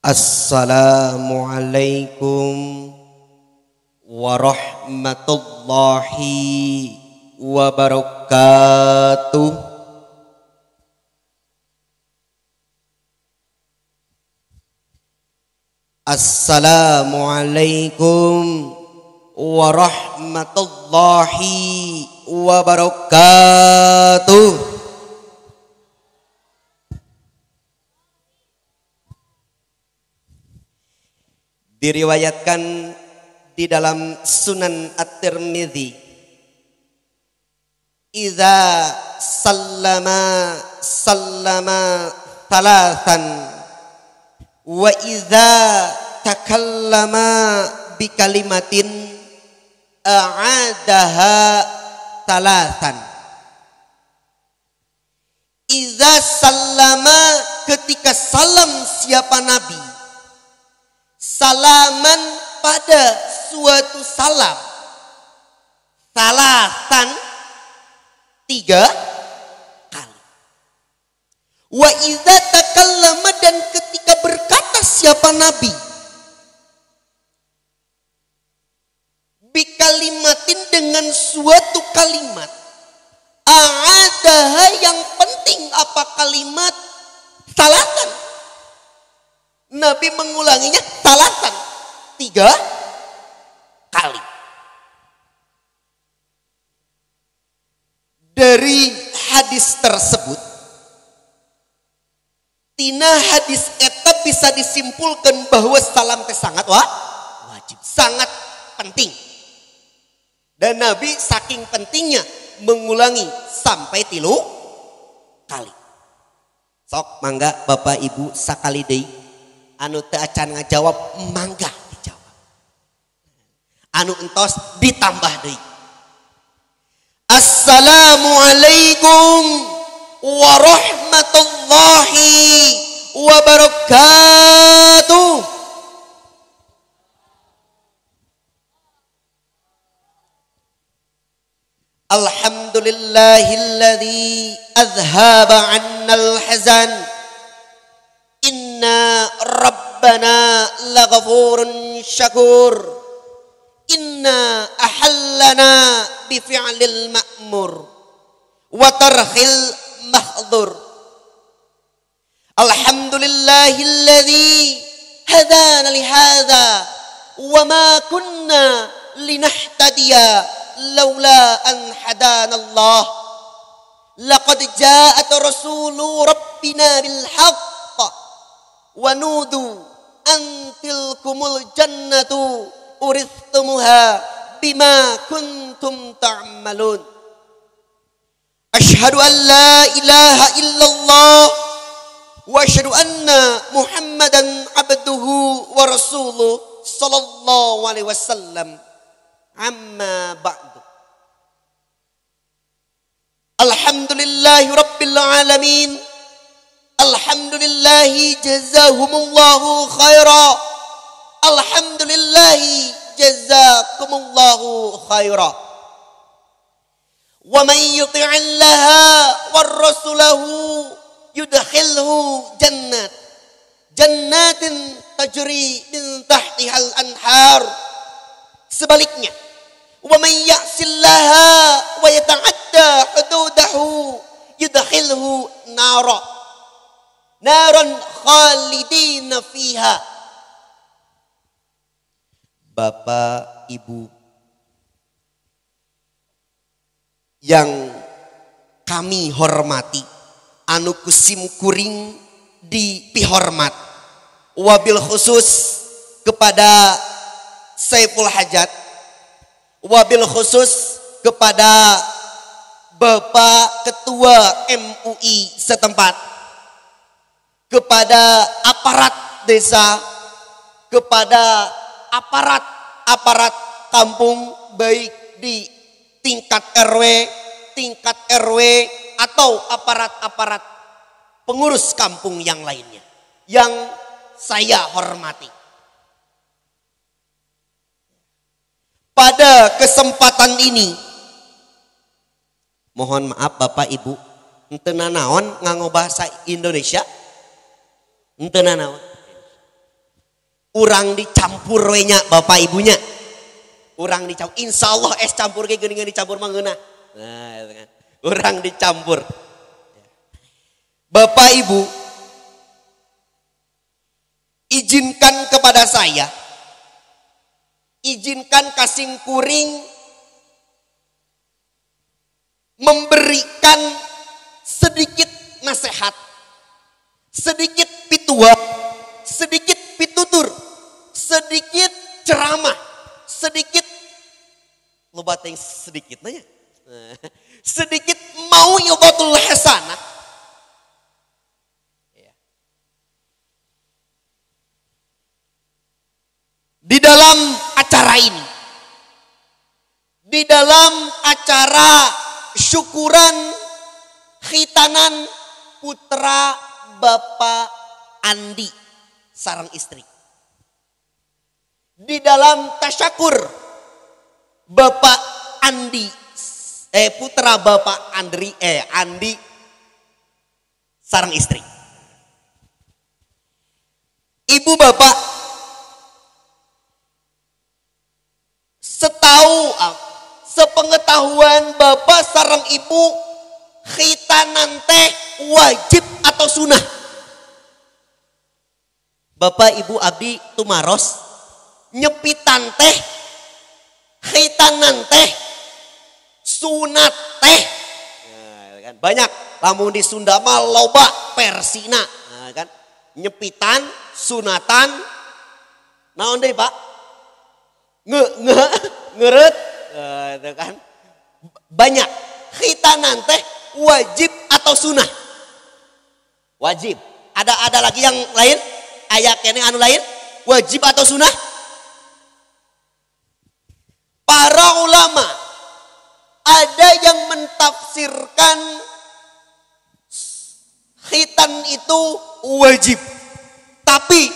Assalamualaikum warahmatullahi wabarakatuh. Assalamualaikum warahmatullahi wabarakatuh. Diriwayatkan di dalam Sunan At-Tirmidzi, idza sallama thalathan wa idza takallama bi kalimatin a'adaha thalathan. Idza sallama, ketika salam siapa nabi, salaman pada suatu salam, salatan, 3 kali. Wa idza takallama, dan ketika berkata siapa nabi, bikalimatin, dengan suatu kalimat, a'adaha, yang penting apa kalimat, salatan. Nabi mengulanginya salatan, 3 kali. Dari hadis tersebut, tina hadis eta bisa disimpulkan bahwa salam teh sangat wajib, sangat penting. Dan Nabi saking pentingnya mengulangi sampai 3 kali. Sok mangga Bapak Ibu sakali deui anu teu acan ngajawab, mangga dijawab. Anu entos ditambah deui. Assalamualaikum warahmatullahi wabarakatuh. Alhamdulillahilladzi azhaba 'annal hazan. Inna rabbana laghafurun syakur. Inna ahallana bifi'lil ma'mur wa tarkhil mahdhur. Alhamdulillahilladzi hadana lihadza wa ma kunna linahtadiya laula an hadanallah. Laqad ja'at rasulu rabbina bil haqq wa nudu an tilkumul jannatu urithumuha bima kuntum ta'malun. Asyhadu an la ilaha illallah wa asyhadu anna Muhammadan abduhu wa rasuluh sallallahu alaihi wasallam. Amma ba'du. Alhamdulillahi rabbil alamin. Alhamdulillahi jazahumullahu khaira. Alhamdulillahi jazakumullahu khaira. Wa man yuti'illaha war rasulahu yudkhilhu jannatin tajri min tahtihal anhar. Sebaliknya, wa man ya'sillaha wa yata'adda hududahu yudkhilhu naran khalidina fiha. Bapak Ibu yang kami hormati, anu kusim kuring dipihormat, wabil khusus kepada Saiful Hajat, wabil khusus kepada Bapak Ketua MUI setempat, kepada aparat desa, kepada aparat kampung, baik di tingkat RW atau aparat pengurus kampung yang lainnya yang saya hormati. Pada kesempatan ini, mohon maaf Bapak Ibu, henteu nanaon nganggo bahasa Indonesia, henteu nanaon. Urang dicampur we nya bapak ibunya. Urang dicampur. Insya Allah es campur ge geuningan dicampur mah ngeunah. Nah, itu kan. Urang dicampur. Bapak Ibu, izinkan kepada saya, izinkan kasing kuring memberikan sedikit nasihat, sedikit pituah, sedikit pitutur, sedikit ceramah, sedikit loba teh sedikit nanya. Sedikit mau yubatul hasanah. Di dalam acara ini, di dalam acara syukuran khitanan putra Bapak Andi sareng istri, di dalam tasyakur Bapak Andi putra Bapak Andi sareng istri, ibu bapak, sepengetahuan bapak sareng ibu, khitanan teh wajib atau sunnah? Bapak ibu abdi tumaros, nyepitan teh, khitanan teh, sunat teh. Nah, kan banyak, lamun di Sunda mah loba persina, nah, kan nyepitan, sunatan, naon deui Pak? Ngeret, itu kan banyak. Khitanan teh wajib atau sunnah? Wajib. Ada lagi yang lain? Ayat kene anu lain? Wajib atau sunnah? Para ulama ada yang mentafsirkan khitan itu wajib, tapi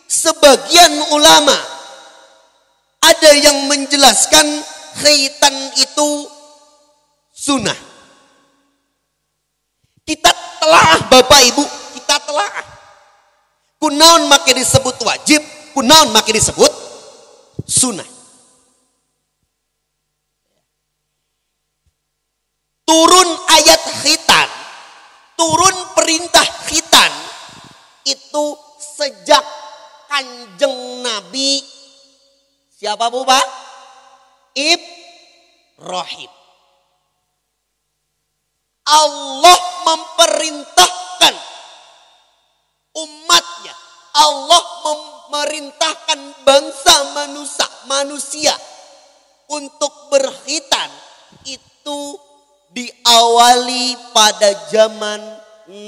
sebagian ulama ada yang menjelaskan khitan itu sunnah. Kita telaah Bapak Ibu, kita telaah. Kunaon make disebut wajib, kunaon make disebut sunnah. Turun ayat khitan, turun perintah khitan itu sejak Kanjeng Nabi siapa Bu Pak? Ibrahim. Allah memerintahkan umatnya, Allah memerintahkan bangsa manusia untuk berkhitan itu diawali pada zaman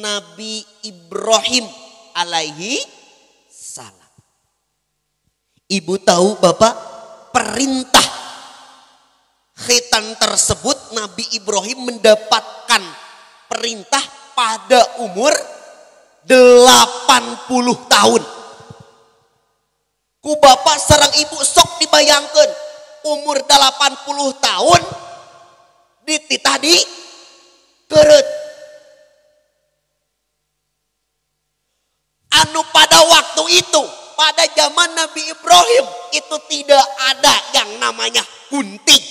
Nabi Ibrahim alaihi salam. Ibu tahu Bapak, perintah khitan tersebut Nabi Ibrahim mendapatkan perintah pada umur 80 tahun. Ku bapak sareng ibu sok dibayangkeun umur 80 tahun dititah di keureut. Anu pada waktu itu, pada zaman Nabi Ibrahim itu tidak ada yang namanya gunting.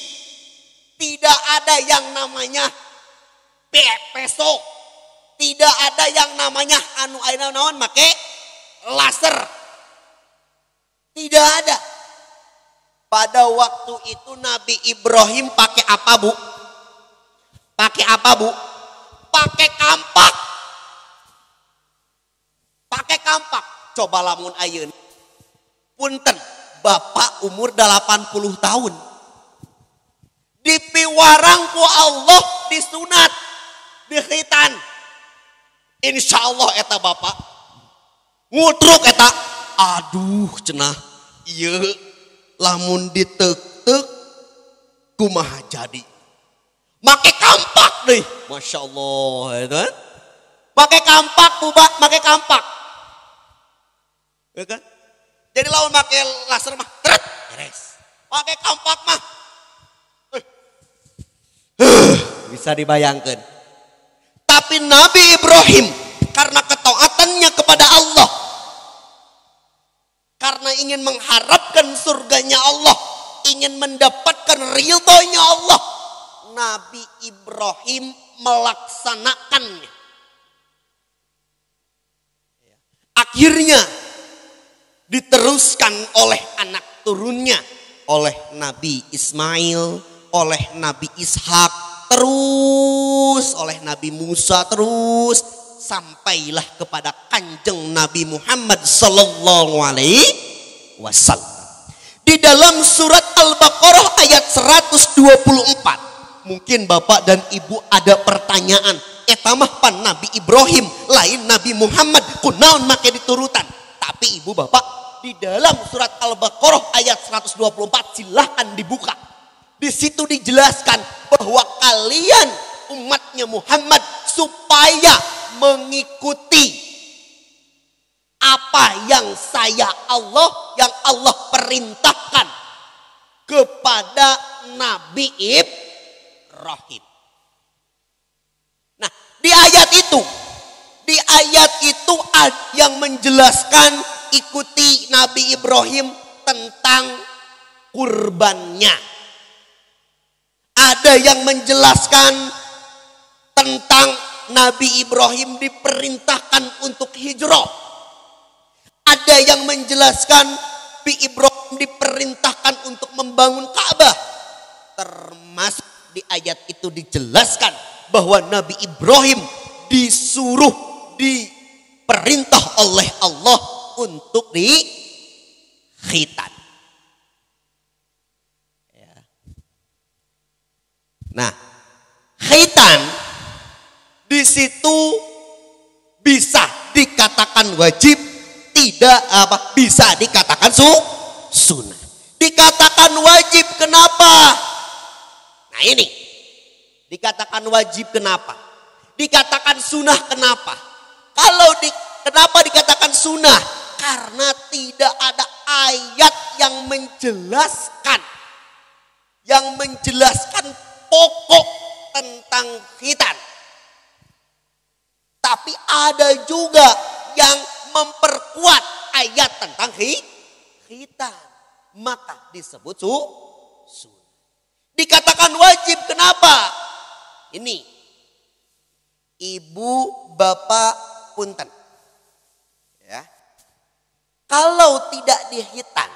Tidak ada yang namanya peso. Tidak ada yang namanya anu ayeuna naon make laser. Tidak ada. Pada waktu itu Nabi Ibrahim pakai apa Bu? Pakai apa Bu? Pakai kampak. Pakai kampak. Coba lamun ayeuna. Punten, Bapak umur 80 tahun. Dipiwarang ku Allah disunat, dikhitan. Insya Allah eta Bapak ngutruk eta. Aduh cenah, iya lamun ditek-tek kumaha jadi. Make kampak deh, Masya Allah itu kan. Pakai kampak Bubak, pakai kampak. Ya kan? Jadi lawan pakai laser mah, tret, beres. Pakai kampak mah. Bisa dibayangkan. Tapi Nabi Ibrahim karena ketaatannya kepada Allah, karena ingin mengharapkan surganya Allah, ingin mendapatkan ridhonya Allah, Nabi Ibrahim melaksanakannya. Akhirnya diteruskan oleh anak turunnya, oleh Nabi Ismail, oleh Nabi Ishak, terus oleh Nabi Musa, terus sampailah kepada Kanjeng Nabi Muhammad sallallahu alaihi wasallam. Di dalam surat Al-Baqarah ayat 124, mungkin Bapak dan Ibu ada pertanyaan, etamah pan Nabi Ibrahim lain Nabi Muhammad kunaon make diturutan. Tapi Ibu Bapak, di dalam surat Al-Baqarah ayat 124 silahkan dibuka. Di situ dijelaskan bahwa kalian umatnya Muhammad supaya mengikuti apa yang yang Allah perintahkan kepada Nabi Ibrahim. Nah, di ayat itu ada yang menjelaskan ikuti Nabi Ibrahim tentang kurbannya. Ada yang menjelaskan tentang Nabi Ibrahim diperintahkan untuk hijrah. Ada yang menjelaskan Nabi Ibrahim diperintahkan untuk membangun Ka'bah. Termasuk di ayat itu dijelaskan bahwa Nabi Ibrahim diperintah oleh Allah untuk dikhitan. Nah, khitan di situ bisa dikatakan wajib, tidak bisa dikatakan sunnah. Dikatakan wajib kenapa? Nah ini, dikatakan wajib kenapa? Dikatakan sunnah kenapa? Kenapa dikatakan sunnah? Karena tidak ada ayat yang menjelaskan pokok tentang khitan. Tapi ada juga yang memperkuat ayat tentang khitan. Maka disebut sunnah. Dikatakan wajib kenapa? Ini, Ibu Bapak punten. Ya. Kalau tidak dikhitan,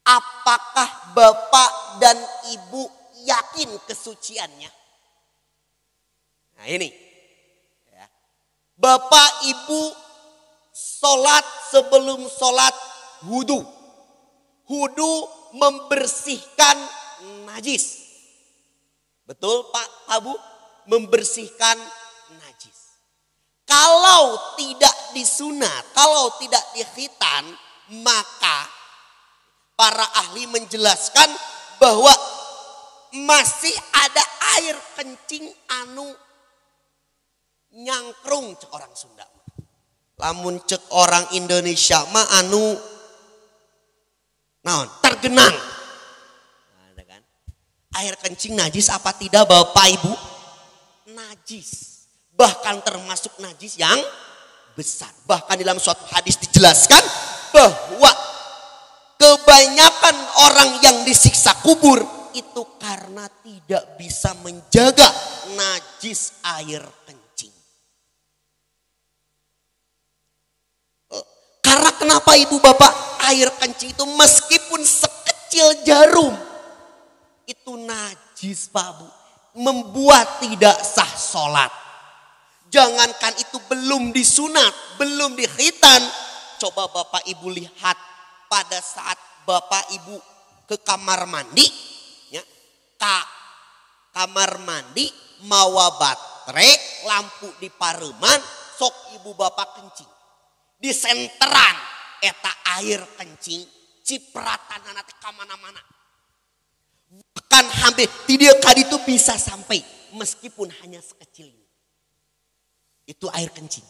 apakah Bapak dan Ibu yakin kesuciannya? Nah ini. Ya. Bapak Ibu sholat sebelum sholat wudu. Wudu membersihkan najis. Betul Pak Abu? Membersihkan najis. Kalau tidak disunat, kalau tidak dikhitan, maka para ahli menjelaskan bahwa masih ada air kencing anu nyangkrung cek orang Sunda. Lamun cek orang Indonesia mah anu naon tergenang. Nah, kan? Air kencing najis apa tidak Bapak Ibu? Najis. Bahkan termasuk najis yang besar. Bahkan dalam suatu hadis dijelaskan bahwa kebanyakan orang yang disiksa kubur itu karena tidak bisa menjaga najis air kencing. Karena kenapa Ibu Bapak, air kencing itu meskipun sekecil jarum itu najis Pak Bu, membuat tidak sah sholat. Jangankan itu belum disunat, belum dikhitan. Coba Bapak Ibu lihat pada saat Bapak Ibu ke kamar mandi, ya, kamar mandi mawa baterai, lampu di pareman, sok Ibu Bapak kencing. Di senteran eta air kencing, cipratan nanti kamana-mana. Bahkan hampir tidak kali itu bisa sampai meskipun hanya sekecil ini. Itu air kencing.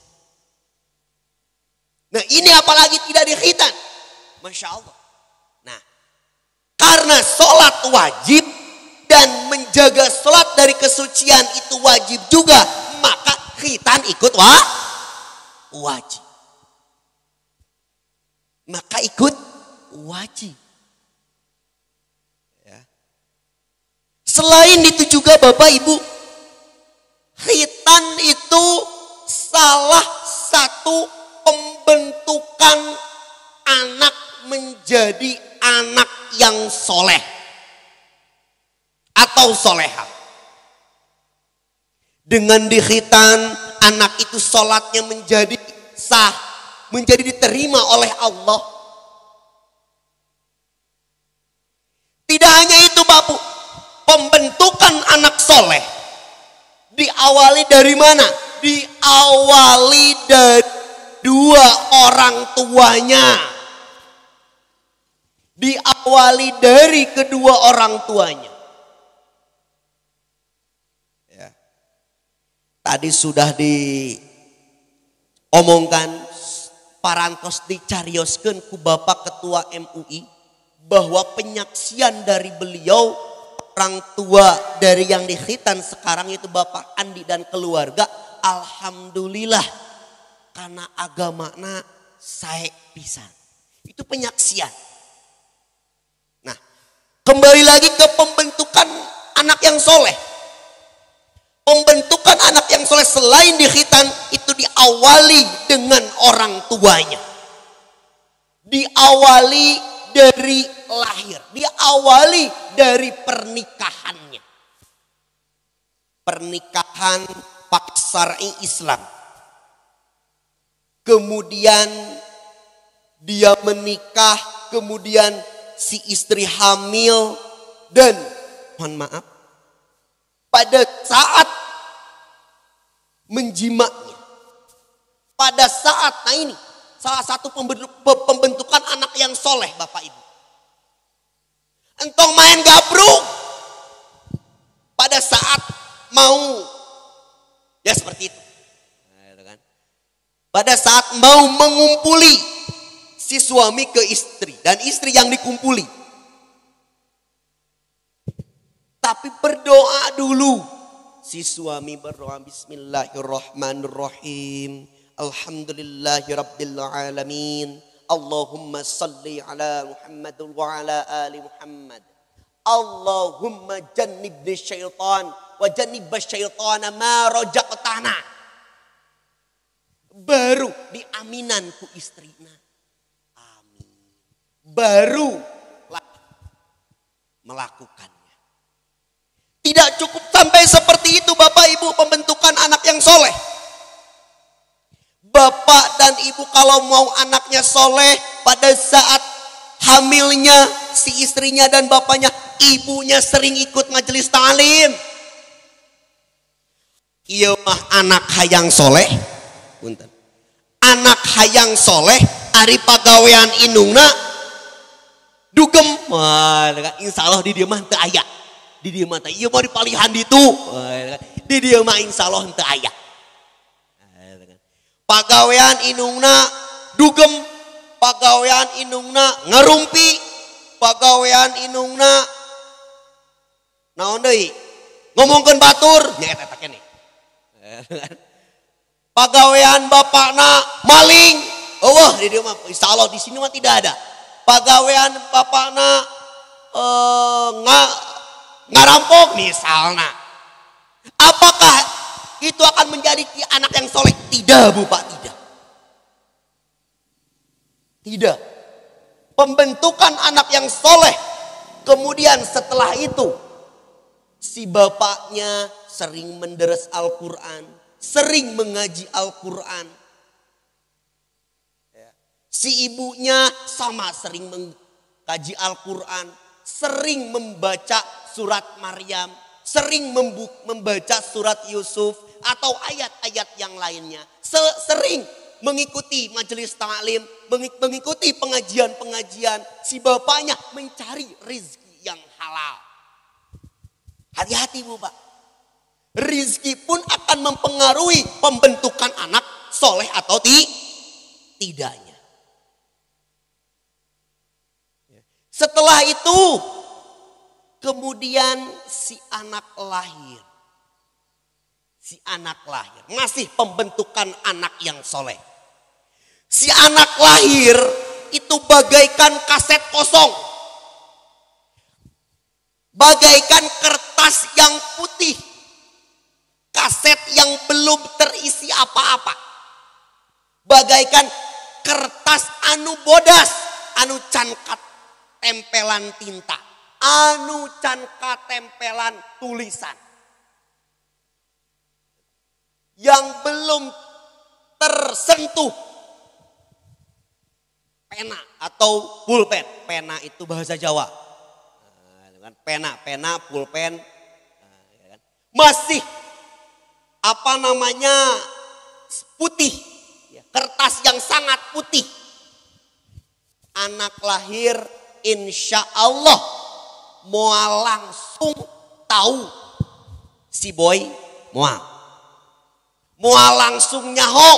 Nah ini apalagi tidak dikhitan. Masya Allah. Nah karena sholat wajib dan menjaga sholat dari kesucian itu wajib juga. Maka khitan ikut wajib. maka ikut wajib. Ya. Selain itu juga Bapak Ibu, khitan itu salah satu pembentukan anak menjadi anak yang soleh atau soleha. Dengan dikhitan, anak itu sholatnya menjadi sah, menjadi diterima oleh Allah. Tidak hanya itu Bapak, pembentukan anak soleh diawali dari mana? Diawali dari dua orang tuanya. Diawali dari kedua orang tuanya. Tadi sudah diomongkan, parantos dicarioskeun ku Bapak Ketua MUI bahwa penyaksian dari beliau orang tua dari yang dikhitan sekarang itu Bapak Andi dan keluarga, alhamdulillah karena agamana sae pisan. Itu penyaksian. Nah, kembali lagi ke pembentukan anak yang soleh. Pembentukan anak yang soleh selain dikhitan itu diawali dengan orang tuanya. Diawali dari lahir. Diawali dari pernikahannya. Pernikahan pakai syar'i Islam. Kemudian dia menikah. Kemudian si istri hamil. Dan mohon maaf, pada saat menjimaknya, pada saat, nah ini salah satu pembentukan anak yang soleh Bapak Ibu. Entong main gabruk pada saat mau, ya seperti itu. Pada saat mau mengumpuli si suami ke istri dan istri yang dikumpuli. Tapi berdoa dulu. Si suami berdoa bismillahirrahmanirrahim. Alhamdulillahirabbil alamin. Allahumma salli ala Muhammad wa ala ali Muhammad. Allahumma jannibni syaitan wa jannibas syaitana ma rajaqtana. Baru diaminan ku istrina. Amin. Baru melakukan. Tidak cukup sampai seperti itu Bapak Ibu pembentukan anak yang soleh. Bapak dan Ibu kalau mau anaknya soleh pada saat hamilnya si istrinya dan bapaknya, ibunya sering ikut majelis ta'lim. Iya mah anak hayang soleh. Punten. Anak hayang soleh ari pagawean indungna dugem. Wah, insya Allah di dia mah teu aya. Di dia mah iya mau dipalihan ditu. Di dia mah insya Allah henteu aya. Pagawean indungna dugem, pagawean indungna ngarumpi, pagawean indungna naon deui? Ngomongkeun batur, nya eta keneh. Pagawean bapakna maling. Eueuh di dia mah insya Allah di sini mah tidak ada. Pagawean bapakna ngarampok misalnya. Apakah itu akan menjadi anak yang soleh? Tidak Bu Pak, tidak. Tidak. Pembentukan anak yang soleh. Kemudian setelah itu si bapaknya sering menderes Al-Quran. Sering mengaji Al-Quran. Si ibunya sama sering mengkaji Al-Quran. Sering membaca surat Maryam, sering membaca surat Yusuf atau ayat-ayat yang lainnya. Sering mengikuti majelis ta'lim, mengikuti pengajian-pengajian. Si bapaknya mencari rezeki yang halal. Hati-hati Bu Pak. Rezeki pun akan mempengaruhi pembentukan anak soleh atau tidaknya. Setelah itu kemudian si anak lahir. Si anak lahir. Masih pembentukan anak yang soleh. Si anak lahir itu bagaikan kaset kosong. Bagaikan kertas yang putih. Kaset yang belum terisi apa-apa. Bagaikan kertas anu bodas, anu can tempelan tinta, anu can tempelan tulisan. Yang belum tersentuh pena atau pulpen. Pena itu bahasa Jawa. Pena, pulpen. Masih putih. Kertas yang sangat putih. Anak lahir insya Allah moal langsung tahu si boy moal langsung nyaho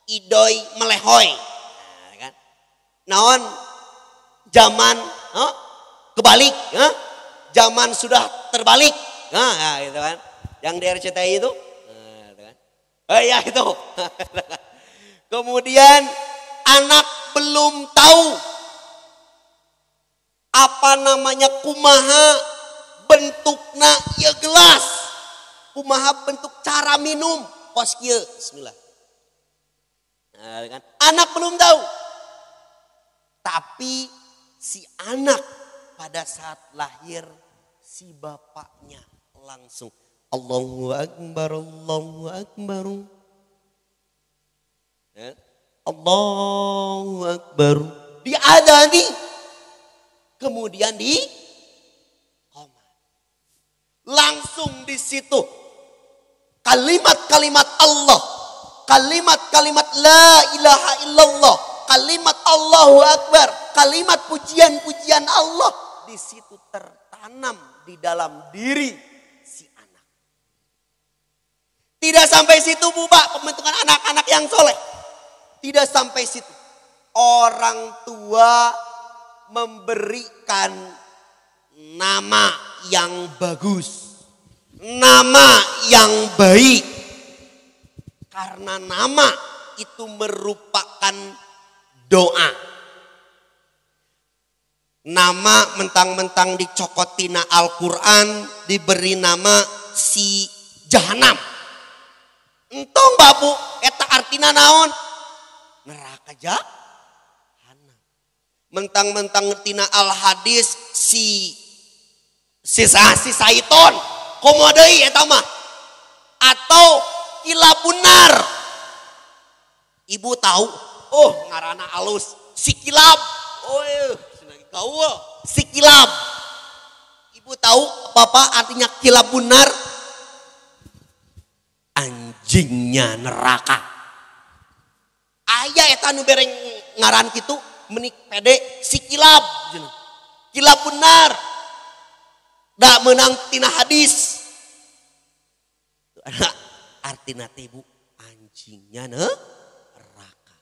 idoy melehoy. Naon zaman kebalik, zaman sudah terbalik, gitu kan? Yang di RCTI itu, gitu kan? Ya itu. Kemudian anak belum tahu kumaha bentukna ya gelas, kumaha bentuk cara minum, pos kieu, bismillah. Kan? Anak belum tahu. Tapi si anak pada saat lahir si bapaknya langsung Allahu Akbar, Allahu Akbar. Ya? Allahu Akbar. Diadani. Kemudian di koma. Langsung di situ kalimat-kalimat Allah, kalimat-kalimat la ilaha illallah, kalimat Allahu Akbar, kalimat pujian-pujian Allah di situ tertanam di dalam diri si anak. Tidak sampai situ Bu Pak, pembentukan anak-anak yang soleh. Tidak sampai situ. Orang tua memberikan nama yang bagus, nama yang baik. Karena nama itu merupakan doa. Nama mentang-mentang dicokotina Al-Quran diberi nama si Jahanam. Entong babu, eta artina naon? Neraka jahanam. Mentang-mentang tina Al-Hadis si Saiton. Komodei eta mah. Atau kilabunar. Ibu tahu, ngarana alus si kilab. Si kilab. Ibu tahu apa artinya kilab bunar? Anjingnya neraka. Aya eta nu bereng ngaran kitu menik pede si kilab. Kilab benar. Da menang tina hadis. Artina teh Bu anjingnya neraka.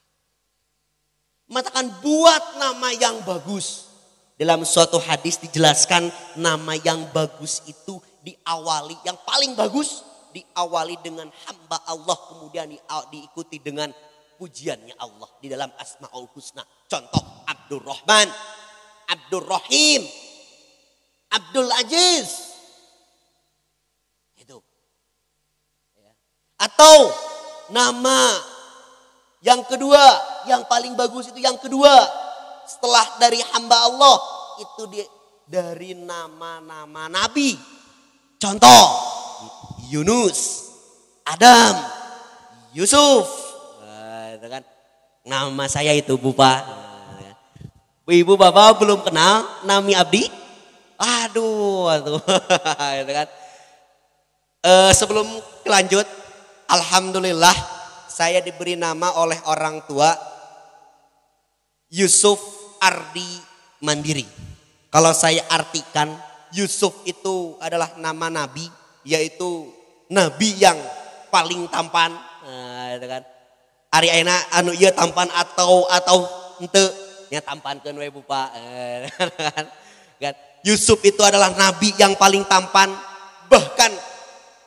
Matakan buat nama yang bagus. Dalam suatu hadis dijelaskan nama yang bagus itu diawali, yang paling bagus diawali dengan hamba Allah, kemudian diikuti dengan pujiannya Allah di dalam Asmaul Husna. Contoh Abdurrahman, Abdurrahim, Abdul Aziz. Itu. Atau nama yang kedua, yang paling bagus itu yang kedua. Setelah dari hamba Allah itu dari nama-nama nabi. Contoh Yunus, Adam, Yusuf. Itu kan nama saya itu Bu Pak. Ibu Bapak belum kenal nami abdi? Aduh. Itu kan. Sebelum lanjut, alhamdulillah saya diberi nama oleh orang tua Yusuf Ardi Mandiri. Kalau saya artikan, Yusuf itu adalah nama nabi, yaitu nabi yang paling tampan. Itu kan. Ari ayeuna anu ieu tampan atau henteu nya tampankeun we Bu Pak. Yusuf itu adalah nabi yang paling tampan, bahkan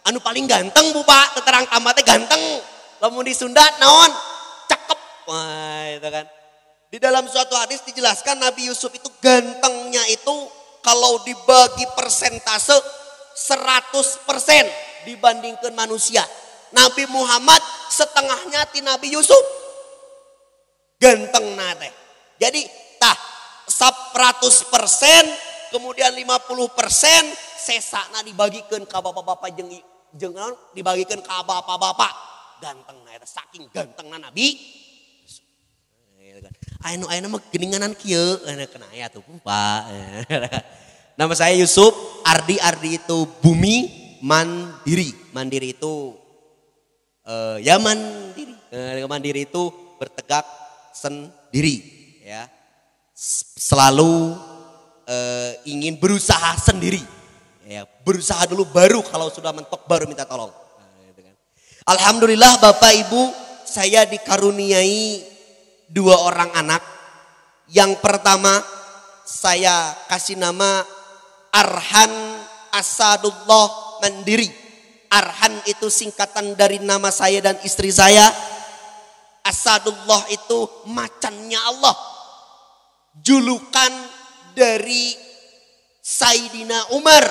anu paling ganteng Bu Pak. Terang tambah teh ganteng. Lamun di Sunda naon? Cakep. Wah, itu kan. Di dalam suatu hadis dijelaskan Nabi Yusuf itu gantengnya itu kalau dibagi persentase 100% dibandingkan manusia. Nabi Muhammad setengahnya ti Nabi Yusuf. Ganteng nate. Jadi tah 100% kemudian 50% sesana dibagikan ke bapak-bapak jeung dibagikan ke bapak-bapak. Ganteng nate saking gantengna Nabi. Ayo mah geninganan kieu kena aya tuh Pak. Nama saya Yusuf, Ardi itu bumi mandiri. Mandiri itu ya mandiri. Mandiri itu bertegak sendiri ya. Selalu ingin berusaha sendiri. Ya, berusaha dulu baru kalau sudah mentok baru minta tolong. Alhamdulillah Bapak Ibu, saya dikaruniai 2 orang anak. Yang pertama saya kasih nama Arhan Asadullah Mandiri. Arhan itu singkatan dari nama saya dan istri saya. Asadullah itu macannya Allah. Julukan dari Sayyidina Umar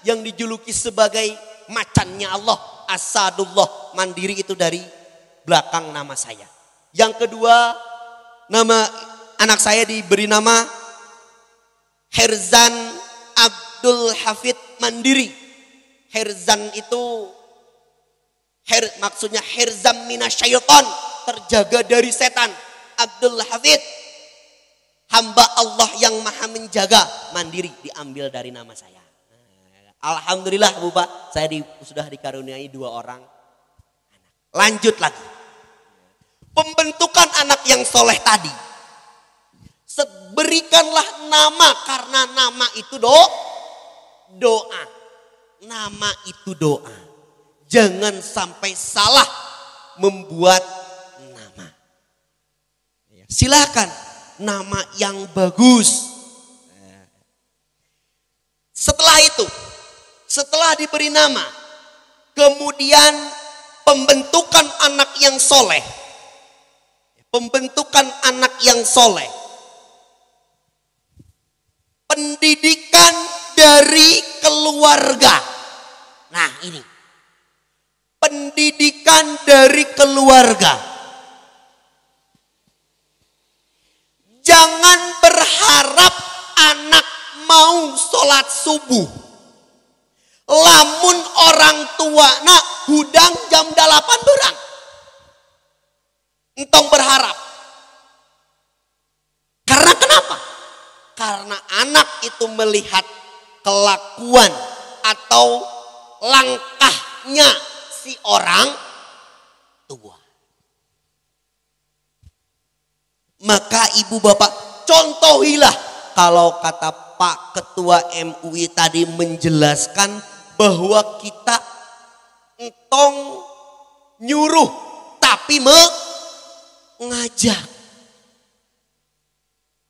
yang dijuluki sebagai macannya Allah. Asadullah Mandiri itu dari belakang nama saya. Yang kedua, nama anak saya diberi nama Herzan Abdul Hafid Mandiri. Herzan itu maksudnya Herzan minasyaiton, terjaga dari setan. Abdul Hafid, hamba Allah yang maha menjaga. Mandiri diambil dari nama saya. Alhamdulillah Bapak, saya sudah dikaruniai 2 orang anak. Lanjut lagi. Pembentukan anak yang soleh tadi. Berikanlah nama karena nama itu doa. Nama itu doa. Jangan sampai salah membuat nama. Silakan nama yang bagus. Setelah itu, setelah diberi nama, kemudian pembentukan anak yang soleh. Pembentukan anak yang soleh. Pendidikan dari keluarga. Nah ini. Pendidikan dari keluarga. Jangan berharap anak mau sholat subuh. Lamun orang tua nak hudang jam 8 berang. Entong berharap. Karena kenapa? Karena anak itu melihat kelakuan atau langkahnya si orang tua. Maka ibu bapak contohilah. Kalau kata Pak Ketua MUI tadi menjelaskan bahwa kita entong nyuruh tapi ngajak.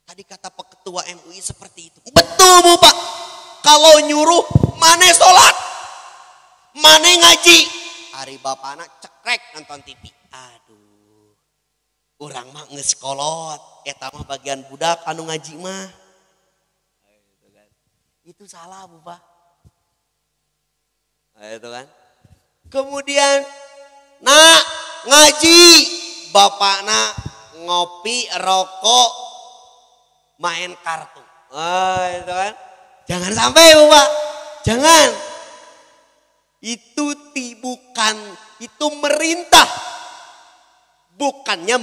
Tadi kata Pak Ketua MUI seperti itu. Betul Bu Pak. Kalau nyuruh mana sholat, mana ngaji. Hari bapak anak cekrek nonton TV. Aduh, orang mah ngeskolot. Eta mah bagian budak anu ngaji mah. Itu salah Bu Pak. Itu kan. Kemudian nak ngaji. Bapakna ngopi, rokok, main kartu. Itu kan. Jangan sampai Bapak. Jangan. Itu bukan, itu merintah. Bukannya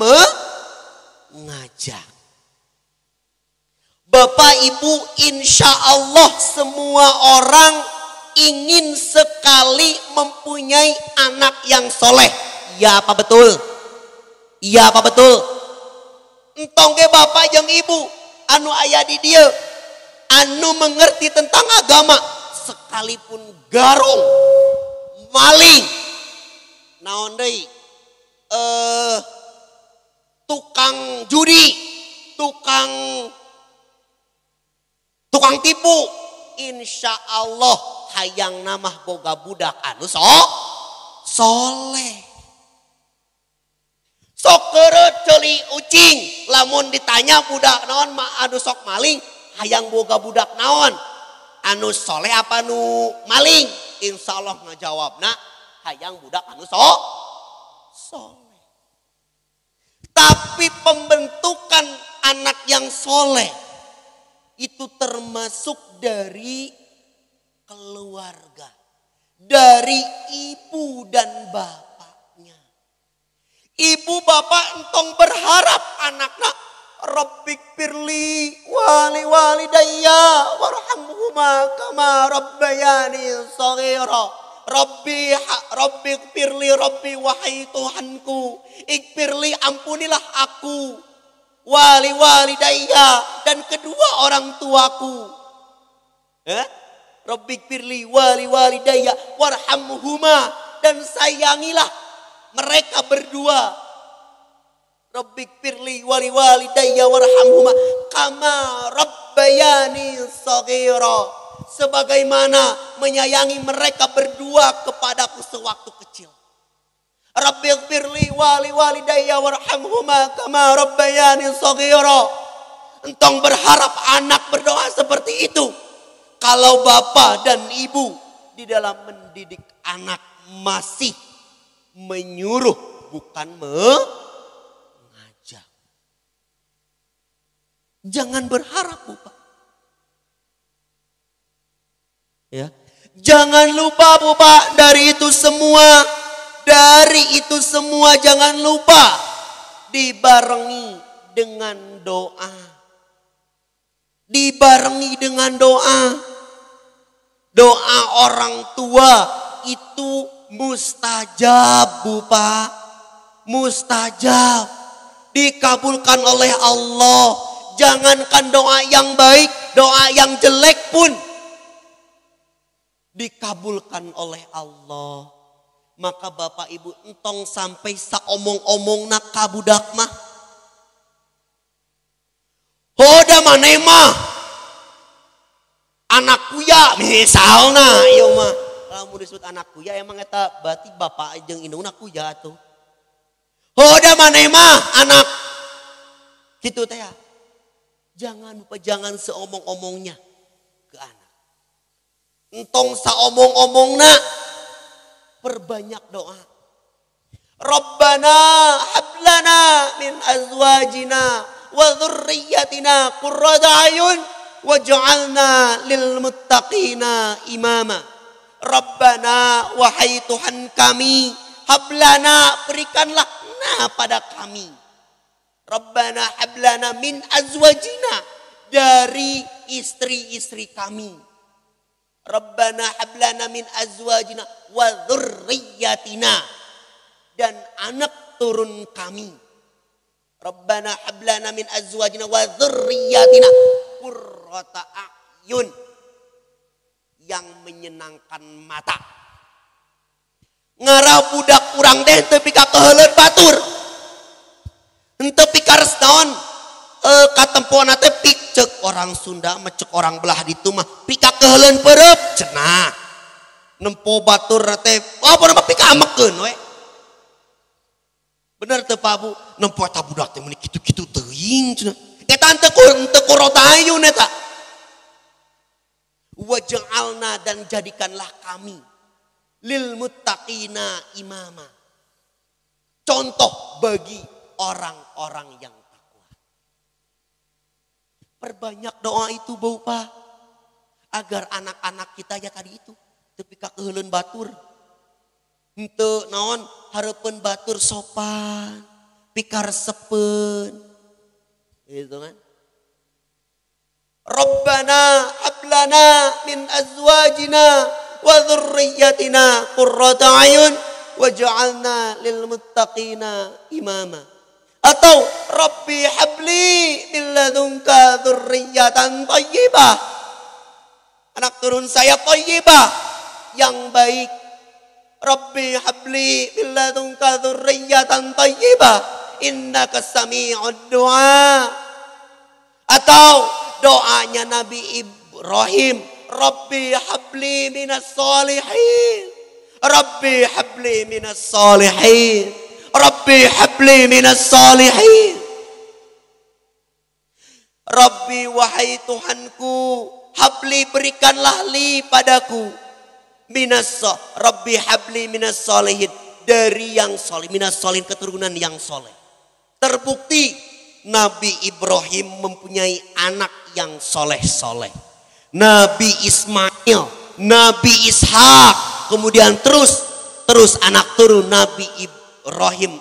mengajak. Bapak Ibu, insya Allah semua orang ingin sekali mempunyai anak yang soleh. Ya apa betul? Iya apa betul? Entong ke bapak yang ibu anu aya di dia, anu mengerti tentang agama, sekalipun garong, maling, naon deui, tukang judi, tukang tipu, insya Allah hayang namah boga budak anu soleh. sok keureut ceuli ucing. Lamun ditanya budak naon anu sok maling, hayang boga budak naon? Anu soleh apa nu maling? Insyaallah ngajawabna hayang budak anu sok soleh. Tapi pembentukan anak yang soleh itu termasuk dari keluarga, dari ibu dan bapaknya. Ibu bapak entong berharap anaknya Rabbik firli wali walidayya warhamhuma kama rabbayani shaghira. Rabbi ikfirli, Rabbi wahai Tuhanku, ikfirli ampunilah aku, wali walidayya dan kedua orang tuaku. Rabbi ikfirli wali walidayya warhamhuma dan sayangilah mereka berdua. Rabbi ikfirli wali walidayya warhamhuma kama rabbayani shaghira. Sebagaimana menyayangi mereka berdua kepadaku sewaktu kecil. Rabbi ighfirli wali walidayya warhamhuma kama rabbayani shaghira. Entong berharap anak berdoa seperti itu. Kalau bapak dan ibu di dalam mendidik anak masih menyuruh bukan mengajak. Jangan berharap bapak. Ya. Jangan lupa Bapak dari itu semua jangan lupa dibarengi dengan doa. Dibarengi dengan doa. Doa orang tua itu mustajab Bapak. Mustajab. Dikabulkan oleh Allah. Jangankan doa yang baik, doa yang jelek pun dikabulkan oleh Allah. Maka bapak ibu entong sampai saomong-omong nak kabudak mah. Hoda maneh mah anak kuya misalna ieu mah. Lamun disebut anak kuya emang eta berarti bapak jeung indungna kuya tuh. Hoda maneh mah anak kitu teh. Jangan seomong-omongnya ke anak. Entong saomong-omongna perbanyak doa. Rabbana hablana min azwajina wa dzurriyyatina qurrata a'yun waj'alna lil muttaqina imama. Rabbana wahai Tuhan kami, hablana berikanlah pada kami. Rabbana hablana min azwajina dari istri-istri kami. Rabbana hablana min azwajina wa dzurriyyatina dan anak turun kami. Rabbana hablana min azwajina wa dzurriyyatina qurrata a'yun yang menyenangkan mata. Ngara budak urang teh teu pika keheuleun batur. Henteu pikares naon? Katempona teh pik cek orang Sunda cek orang belah ditu mah pika keheuleun peureup cenah nempo batur teh apa nama pika amekeun we bener teu Pak Bu nempo eta budak teh meuni kitu-kitu teuing cenah eta teu kurotayun eta waj'alna dan jadikanlah kami lil muttaqina imama contoh bagi orang-orang yang perbanyak doa itu Bapak agar anak-anak kita ya tadi itu tepi ka keheuleun batur henteu naon hareupeun batur sopan pikaresepeun gitu kan. Rabbana hablana min azwajina wa dzurriyyatina qurrata a'yun waj'alna lil muttaqina imama. Atau Rabbi habli min ladunka dzurriyyatan thayyibah. Anak turun saya thayyibah yang baik. Rabbi habli min ladunka dzurriyyatan thayyibah innaka sami'ud du'a. Atau doanya Nabi Ibrahim, Rabbi habli minas solihin. Rabbi habli minas solihin. Rabbi habli minas salihin. Rabbi wahai Tuhanku, habli berikanlah li padaku. Rabbi habli minas salihin, dari yang soleh, minas salihin keturunan yang soleh. Terbukti Nabi Ibrahim mempunyai anak yang soleh-soleh. Nabi Ismail, Nabi Ishak, kemudian terus anak turun Nabi Ibrahim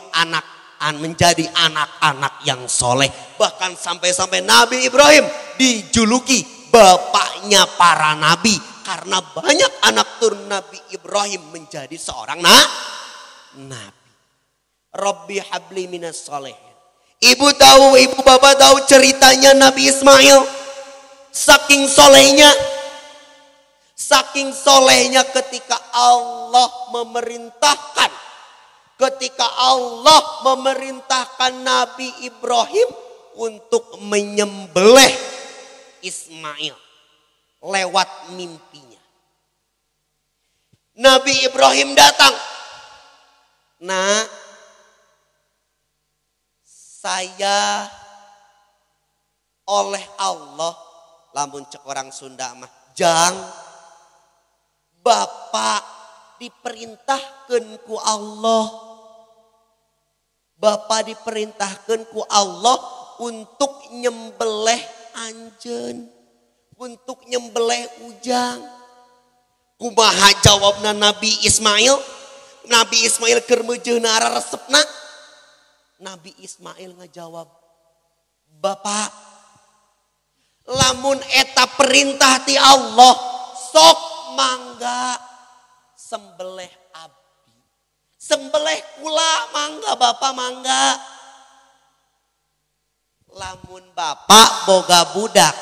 menjadi anak-anak yang soleh. Bahkan sampai Nabi Ibrahim dijuluki bapaknya para nabi, karena banyak anak turun Nabi Ibrahim menjadi seorang nabi. Rabbi habli minas salihin. Ibu bapak tahu ceritanya Nabi Ismail. Saking solehnya ketika Allah memerintahkan Nabi Ibrahim untuk menyembelih Ismail lewat mimpinya. Nabi Ibrahim datang. Nah, saya oleh Allah, lamun cek orang Sunda mah, jang bapak diperintahkan ku Allah. Bapak diperintahkan ku Allah untuk nyembelih anjeun, untuk nyembelih ujang. Kumaha jawabna Nabi Ismail? Nabi Ismail keur meujeuna resepna. Nabi Ismail ngajawab, Bapak, lamun eta perintah ti Allah, sok mangga sembelih abdi. Sembelih kula mangga Bapak mangga. Lamun Bapak boga budak,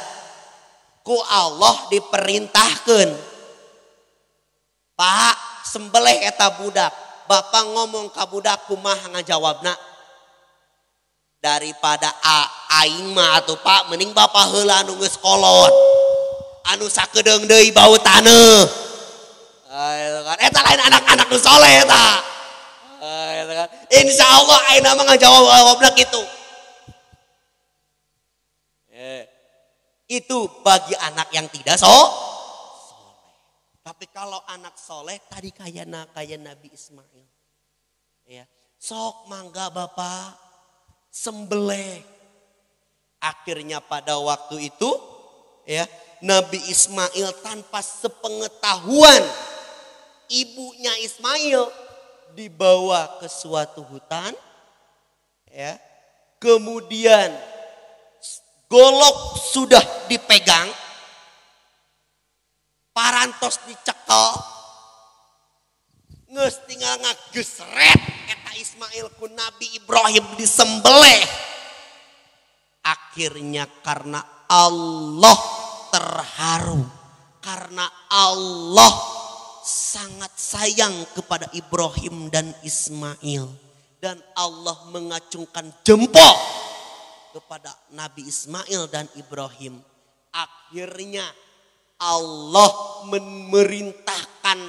ku Allah diperintahkan, Pak sembelih eta budak. Bapak ngomong ka budak kumaha ngajawabna? Daripada aing mah atuh Pak, mending Bapak heula anu geus kolot, anu sakedeung deui bau taneuh. Eta lain anak-anak nu soleh eta. Insyaallah ayeuna mah ngajawabna kitu. Itu bagi anak yang tidak soleh. Tapi kalau anak soleh tadi kaya Nabi Ismail. Ya, sok mangga Bapak sembelih. Akhirnya pada waktu itu ya, Nabi Ismail tanpa sepengetahuan ibunya Ismail dibawa ke suatu hutan ya. Kemudian golok sudah dipegang, parantos dicekel, geus tinggal ngagesret eta Ismail ku Nabi Ibrahim disembelih. Akhirnya karena Allah terharu, karena Allah sangat sayang kepada Ibrahim dan Ismail, dan Allah mengacungkan jempol kepada Nabi Ismail dan Ibrahim. Akhirnya Allah memerintahkan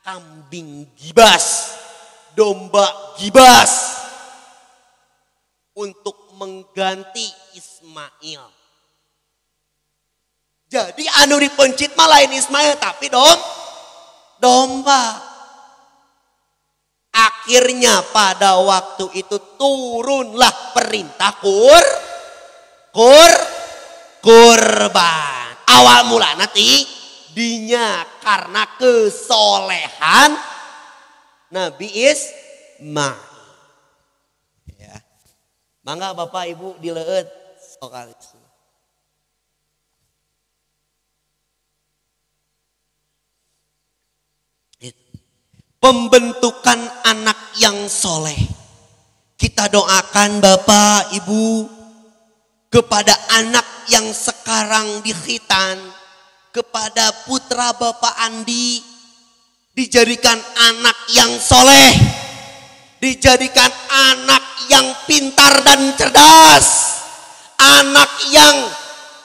kambing gibas, domba gibas untuk mengganti Ismail. Jadi anu dipencit mah lain Ismail tapi domba. Akhirnya pada waktu itu turunlah perintah kurban. Awal mula nanti dinya karena kesolehan Nabi Ismail. Ya. Mangga Bapak Ibu dileueut sokali. Pembentukan anak yang soleh. Kita doakan Bapak Ibu kepada anak yang sekarang dikhitan, kepada putra Bapak Andi, dijadikan anak yang soleh, dijadikan anak yang pintar dan cerdas, anak yang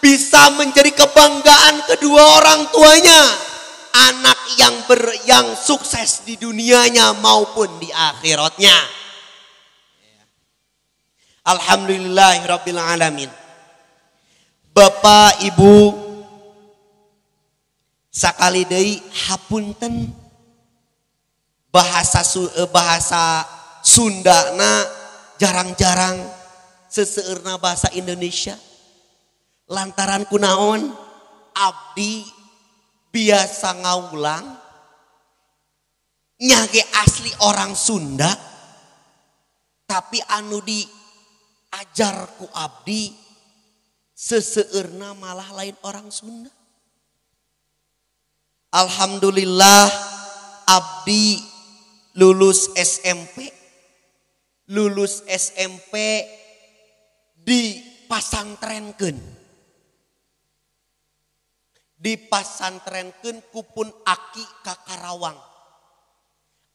bisa menjadi kebanggaan kedua orang tuanya, anak yang sukses di dunianya maupun di akhiratnya. Alhamdulillahirabbil alamin. Bapak Ibu sakali deui hapunten bahasa Sundana jarang-jarang seseueurna bahasa Indonesia. Lantaran kunaon abdi biasa ngaulang nyage asli orang Sunda tapi anu diajar ku abdi seseueurna malah lain orang Sunda. Alhamdulillah abdi lulus SMP dipasantrenkeun kupun aki ka Karawang.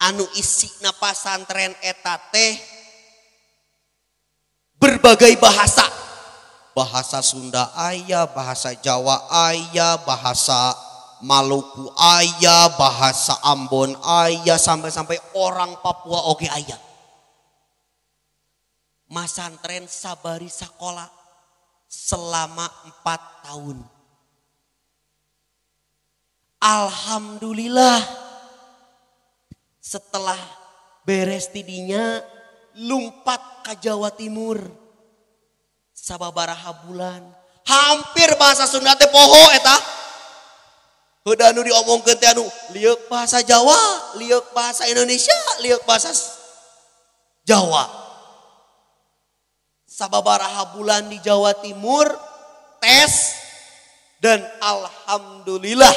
Anu isina pasantren eta teh berbagai bahasa. Bahasa Sunda aya, bahasa Jawa aya, bahasa Maluku aya, bahasa Ambon aya, sampai orang Papua oge aya. Masantren sabari sakola selama 4 tahun. Alhamdulillah setelah beres tidinya lumpat ke Jawa Timur. Sababaraha bulan hampir bahasa Sunda teh poho eta. Heuda anu diomongkeun teh anu lieur bahasa Jawa, lieur bahasa Indonesia, lieur bahasa Jawa. Sababaraha bulan di Jawa Timur tes dan alhamdulillah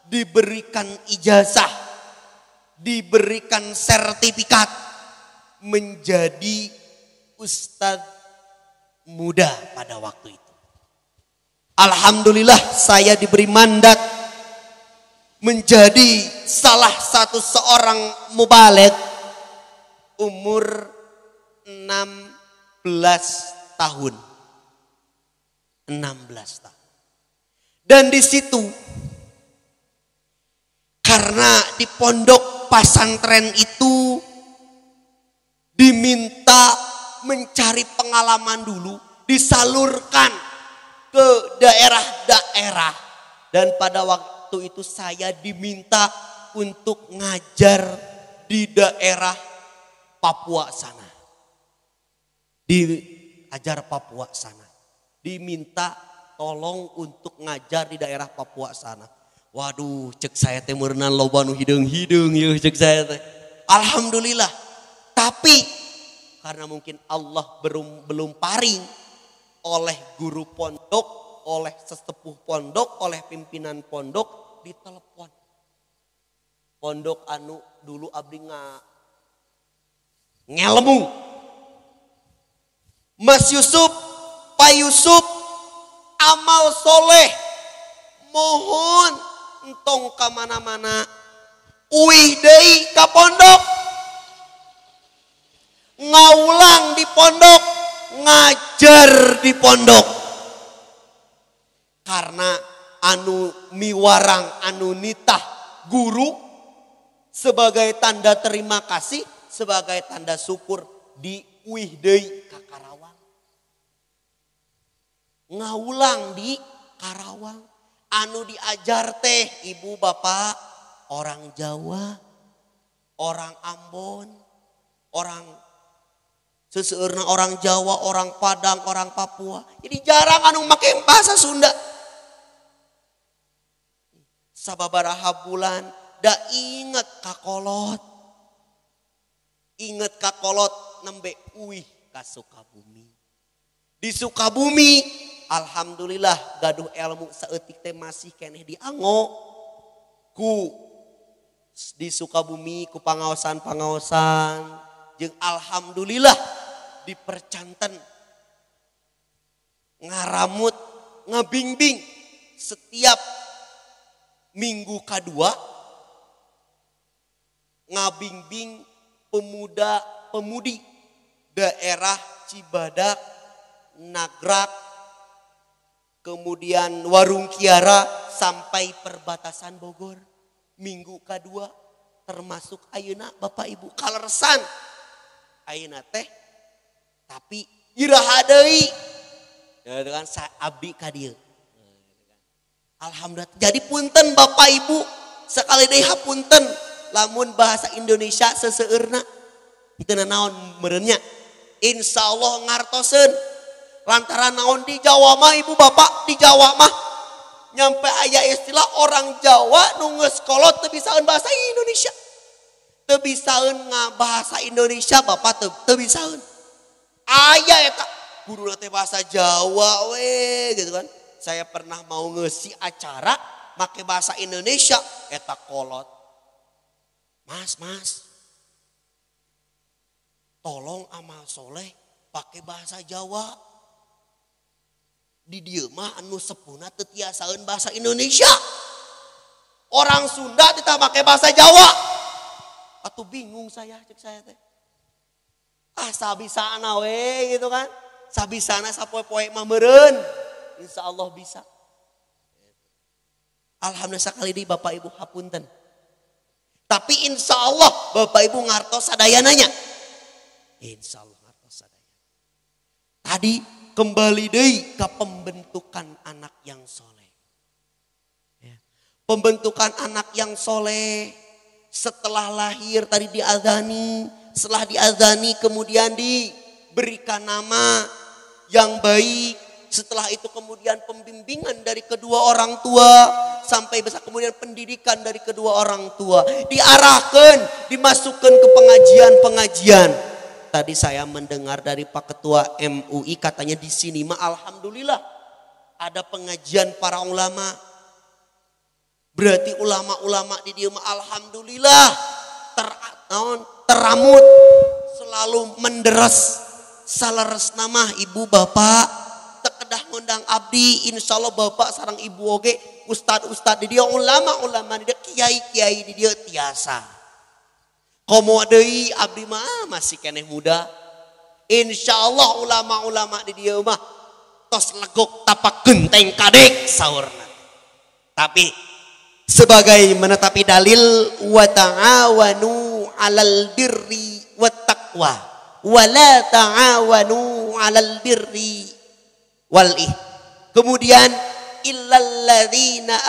diberikan ijazah, diberikan sertifikat menjadi ustadz muda pada waktu itu. Alhamdulillah saya diberi mandat menjadi salah satu seorang mubaligh umur 16 tahun. 16 tahun. Dan di situ karena di pondok pesantren itu diminta mencari pengalaman dulu, disalurkan ke daerah-daerah. Dan pada waktu itu saya diminta untuk ngajar di daerah Papua sana. Diajar Papua sana. Diminta tolong untuk ngajar di daerah Papua sana. Waduh, cek saya teh meureunan loba nu hideung-hideung yeuh cek saya teh. Alhamdulillah. Tapi karena mungkin Allah belum paring oleh guru pondok, oleh sesepuh pondok, oleh pimpinan pondok ditelepon. Pondok anu dulu abdi ngelemu. Mas Yusuf, Pak Yusuf, amal soleh, mohon entong ka mana-mana, uih deui ka pondok. Ngaulang di pondok, ngajar di pondok. Karena anu miwarang, anu nitah guru sebagai tanda terima kasih, sebagai tanda syukur di uih deui ka Karawang. Ngaulang di Karawang. Anu diajar teh ibu bapak orang Jawa, orang Ambon, orang seseueurna orang Jawa, orang Padang, orang Papua. Jadi jarang anu make bahasa Sunda. Sababaraha bulan da inget kakolot. Inget kakolot nembe uih ka Sukabumi. Di Sukabumi alhamdulillah gaduh ilmu saeutik teh masih keneh diango ku di Sukabumi ku pangaosan-pangaosan jeung alhamdulillah dipercanten ngaramut ngabingbing setiap minggu kedua ngabingbing pemuda-pemudi daerah Cibadak, Nagrak, kemudian Warung Kiara sampai perbatasan Bogor. Minggu kedua termasuk ayeuna Bapak Ibu kaleresan. Ayeuna teh Tapi iraha deui. Ya kan abdi ka dieu. Alhamdulillah. Jadi punten Bapak Ibu, sekali deui hapunten lamun bahasa Indonesia seseueurna teu naon meureunnya. Insyaallah ngartoseun. Lantaran naon di Jawa mah Ibu Bapak, di Jawa mah nyampe aya istilah orang Jawa nu geus kolot teu bisaeun bahasa Indonesia. Teu bisaeun ngabahasa Indonesia Bapak teu bisaeun. Aya eta guruna teh bahasa Jawa we gitu kan. Saya pernah mau ngeusi acara make bahasa Indonesia eta kolot. Mas. Tolong amal soleh pakai bahasa Jawa. Di dieu mah anu sepuhna teu tiasaeun bahasa Indonesia. Orang Sunda kita pakai bahasa Jawa. Atuh bingung saya cek saya teh. Sabisana we gitu kan. Sabisana sapoe-poe mah meureun. Insyaallah bisa. Alhamdulillah sekali di Bapak Ibu hapunten. Tapi insyaallah Bapak Ibu ngartos sadayananya. Insyaallah ngartos sadayana. Tadi kembali deui ke pembentukan anak yang soleh. Ya. Pembentukan anak yang soleh setelah lahir tadi diazani, setelah diazani kemudian diberikan nama yang baik. Setelah itu kemudian pembimbingan dari kedua orang tua sampai besar kemudian pendidikan dari kedua orang tua. Diarahkan, dimasukkan ke pengajian-pengajian. Tadi saya mendengar dari Pak Ketua MUI katanya di sini mah alhamdulillah ada pengajian para ulama. Berarti ulama-ulama di dia mah alhamdulillah teramut selalu menderes saleres nama ibu bapak. Tekedah ngundang abdi, insya Allah bapak sarang ibu oge, ustad di dia, ulama di dia, kiai di dia tiasa. Komo deui abdi mah masih keneh muda. Insya Allah ulama di dia mah tos legok tapak genteng kadek saurna. Tapi sebagai menetapi dalil wa ta'awanu 'alal birri wat taqwa wa la ta'awanu 'alal birri walih. Kemudian illalladzina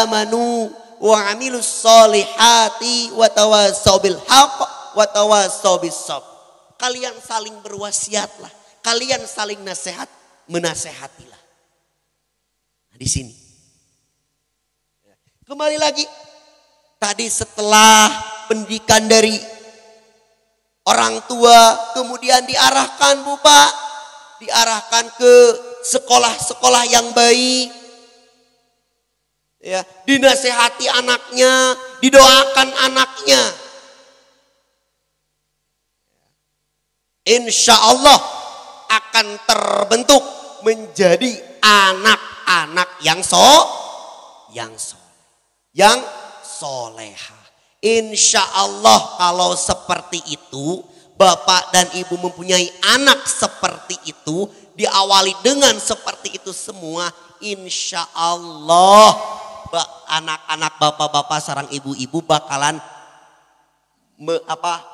amanu wa amilus solihati wa tawassaw bil haqq wa tawassaw bis sabr. Kalian saling berwasiatlah, kalian saling menasehatilah. Nah, di sini. Kembali lagi tadi setelah pendidikan dari orang tua kemudian diarahkan Bu Pak, diarahkan ke sekolah-sekolah yang baik. Ya, dinasehati anaknya, didoakan anaknya. Insya Allah akan terbentuk menjadi anak-anak yang soleha. Insya Allah kalau seperti itu, Bapak dan Ibu mempunyai anak seperti itu, diawali dengan seperti itu semua, insya Allah anak-anak bapak-bapak sarang ibu-ibu bakalan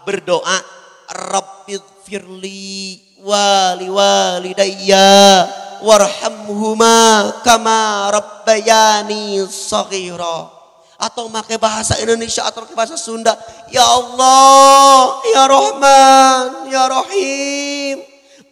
berdoa, Rabbighfirli wali walidayya warhamhuma kama rabbayani shaghira. Atau pakai bahasa Indonesia atau pakai bahasa Sunda, ya Allah, ya Rahman, ya Rahim,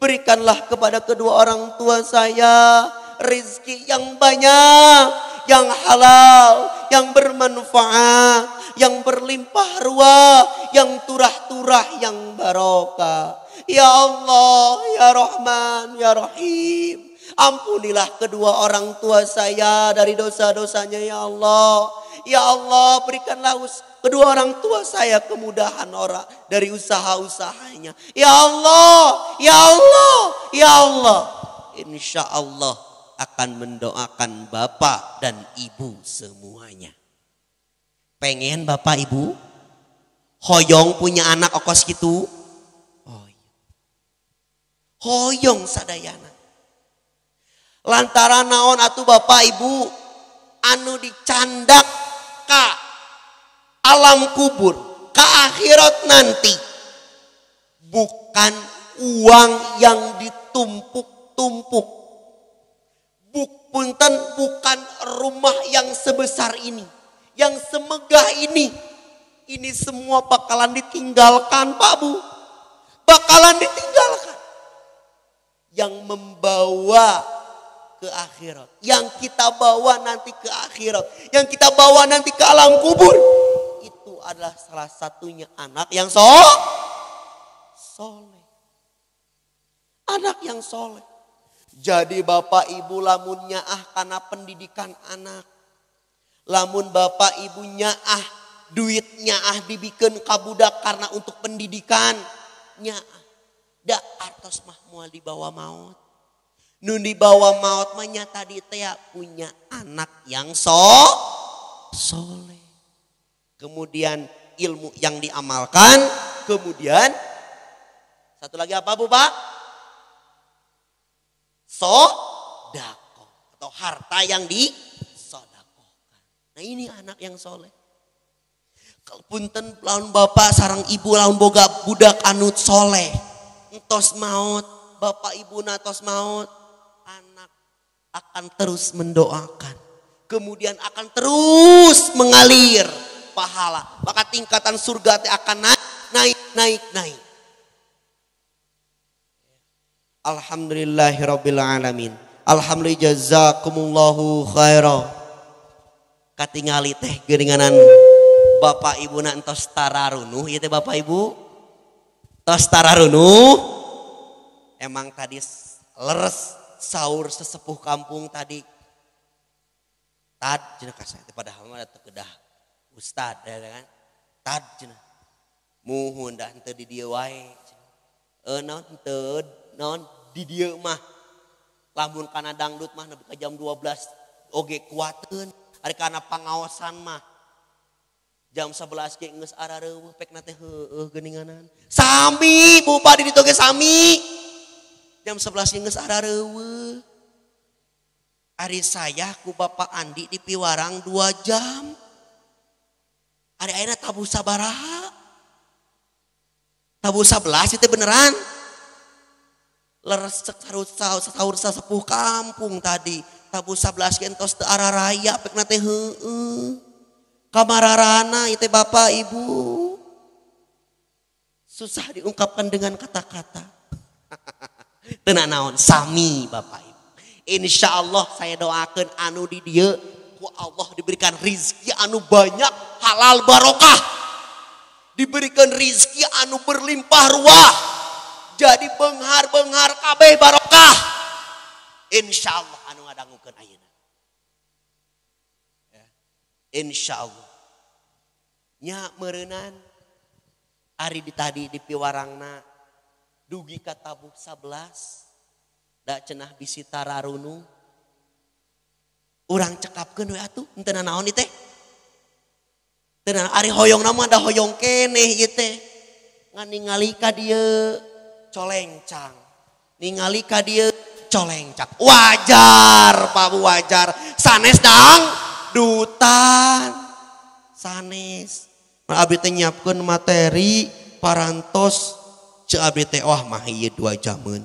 berikanlah kepada kedua orang tua saya rezeki yang banyak, yang halal, yang bermanfaat, yang berlimpah ruah, yang turah-turah, yang barokah. Ya Allah, ya Rahman, ya Rahim, ampunilah kedua orang tua saya dari dosa-dosanya ya Allah. Ya Allah, berikanlah kedua orang tua saya kemudahan orang dari usaha-usahanya. Ya Allah, ya Allah, ya Allah. Insya Allah akan mendoakan Bapak dan Ibu semuanya. Pengen Bapak Ibu hoyong punya anak okos gitu? Hoyong sadayana. Lantaran naon atuh Bapak Ibu anu dicandak ka alam kubur, ka akhirat nanti. bukan uang yang ditumpuk-tumpuk. Punten bukan rumah yang sebesar ini, yang semegah ini. Ini semua bakalan ditinggalkan, Pak Bu. Bakalan ditinggalkan. Yang membawa ke akhirat. Yang kita bawa nanti ke akhirat. Yang kita bawa nanti ke alam kubur. Itu adalah salah satunya anak yang soleh. Anak yang soleh. Jadi bapak ibu lamun nyaah karena pendidikan anak. Lamun bapak ibu nyaah duit nyaah dibikin kabudak karena untuk pendidikan. Nyaah. Da artos mah moal dibawa maut. Nun dibawa maut mah nyata di teh punya anak yang soleh. Kemudian ilmu yang diamalkan. Kemudian satu lagi apa Bu Pak? Sodako atau harta yang disodakokan. Nah ini anak yang soleh. Punten laun bapak sarang ibu laun boga budak anut soleh. Entos maut, bapak ibu natos maut, anak akan terus mendoakan. Kemudian akan terus mengalir pahala. Maka tingkatan surga akan naik. Alhamdulillahirrabbilalamin. Alhamdulillah jazakumullahu khairan. Katingali teh geuninganan bapak ibu na entos tararunuh ieu teh bapak ibu. Tos tararunuh. Emang tadi leres saur sesepuh kampung tadi. Tad cenah kasih teh padahal mah teu kedah ustad ya kan. Tad cenah. Muhun dah henteu di dieu wae. Naon henteu naon di dieu mah lamun kana dangdut mah nepi ka jam 12 oge kuateun ari kana pangaosan mah jam 11 ge geus arareueuh pekna teh heueuh geuninganan sami Bu Padi ditu ge sami jam 11 ge geus arareueuh ari saya ku Bapak Andi di Piwarang 2 jam ari ayeuna tabu sabaraha tabu 11 itu beneran leres sahur sesepuh kampung tadi tabu 11 gentos teu araraya pekna teh heueuh kamararana ieu teh bapak ibu susah diungkapkan dengan kata-kata teu naon sami bapak ibu insyaallah saya doakeun anu di dieu ku Allah diberikan rizki anu banyak halal barokah diberikan rizki anu berlimpah ruah jadi benghar kabeh barokah. Insyaallah anu ngadangukeun ayeuna. Ya. Insyaallah. Nya meureunan ari di tadi di piwarangna dugi ka tabuh 11 da cenah bisi tararunu. Urang cekapkeun we atuh henteu naon ieu teh. Teu ari hoyongna mah da hoyong keneh ieu teh. Ngan ningali ka dieu colengcang. Ningali ka dieu colengcang. Wajar, Pak Bu wajar. Sanes dang dutan. Sanes. Abdi teh nyiapkeun materi parantos ceuk abdi teh wah mah ieu 2 jameun.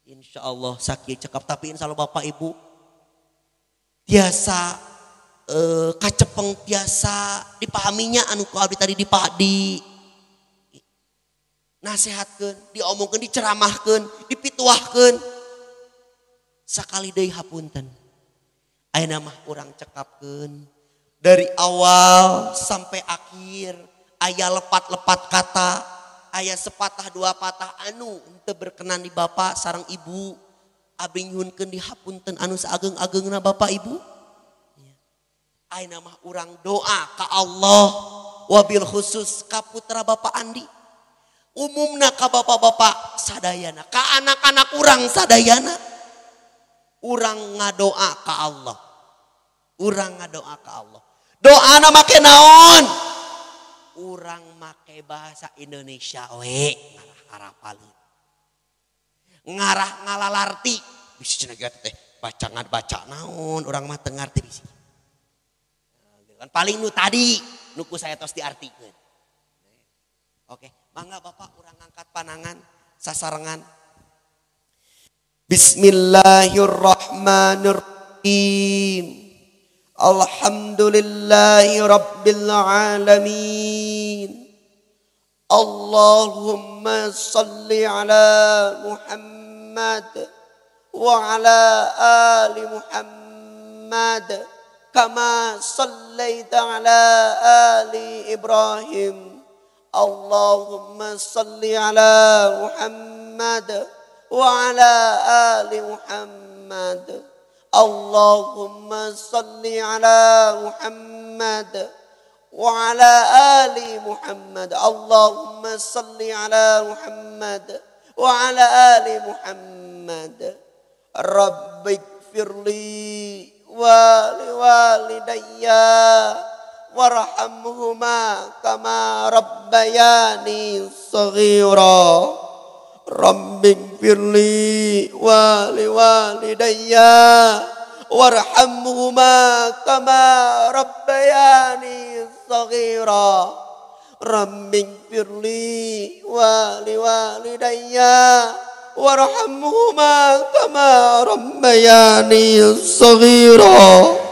Insyaallah sakieu cekap tapi insyaallah Bapak Ibu tiasa kacepeng tiasa dipahaminya anu ku abdi tadi nasehatkeun, diomongkeun, diceramahkeun, dipituahkeun. Sakali deui hapunten. Ayeuna mah urang cekapkeun dari awal sampai akhir aya lepat-lepat kata, aya sepatah dua patah anu henteu berkenan di Bapak sareng Ibu. Abdi nyuhunkeun dihapunten anu saageng-ageungna Bapak Ibu. Ayeuna mah urang doa ka Allah wabil khusus ka putra Bapak Andi. Umumna ka bapak-bapak sadayana, ka anak-anak urang sadayana. Urang ngadoa ka Allah. Urang ngadoa ka Allah. Doana make naon? Urang make bahasa Indonesia we, ngarah harapaleun. Ngarah ngalalarti. Bisi cenah teh baca naon, urang mah teu ngarti bisi. Kan paling nu tadi, nu ku saya tos diartikeun. Oke, mangga Bapak urang angkat panangan sasarengan. Bismillahirrahmanirrahim. Alhamdulillahi rabbil alamin. Allahumma salli ala Muhammad wa ala ali Muhammad kama sallaita ala ali Ibrahim. Allahumma salli ala Muhammad wa ala ali Muhammad. Allahumma salli ala Muhammad wa ala ali Muhammad. Allahumma salli ala Muhammad wa ala ali Muhammad. Rabbighfirli wa liwalidayya warhamhuma kama rabbayani shaghira. Rabbighfirli wa liwalidayya warhamhuma kama rabbayani shaghira. Rabbighfirli wa liwalidayya warhamhuma kama rabbayani shaghira.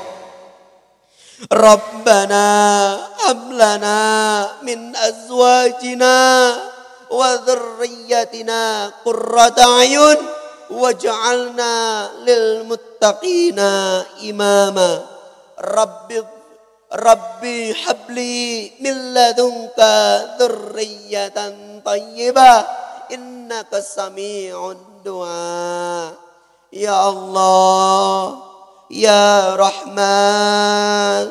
Rabbana hab lana min azwajina wa dzurriyyatina qurrata a'yun waj'alna lil muttaqina imama. Rabbi habli min ladunka dzurriyyatan thayyibah innaka sami'ud du'a. Ya Allah, ya Rahman,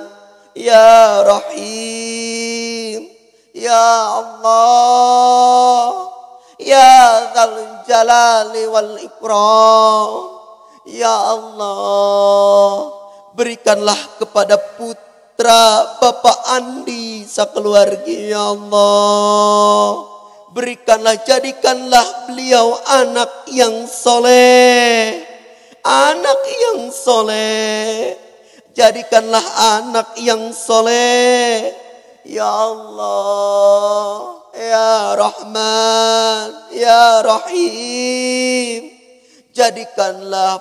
ya Rahim, ya Allah, ya Dzal Jalali wal Ikram. Ya Allah, berikanlah kepada putra Bapak Andi sakeluarga, ya Allah. Berikanlah, jadikanlah beliau anak yang soleh. Anak yang soleh. Jadikanlah anak yang soleh. Ya Allah, ya Rahman, ya Rahim. Jadikanlah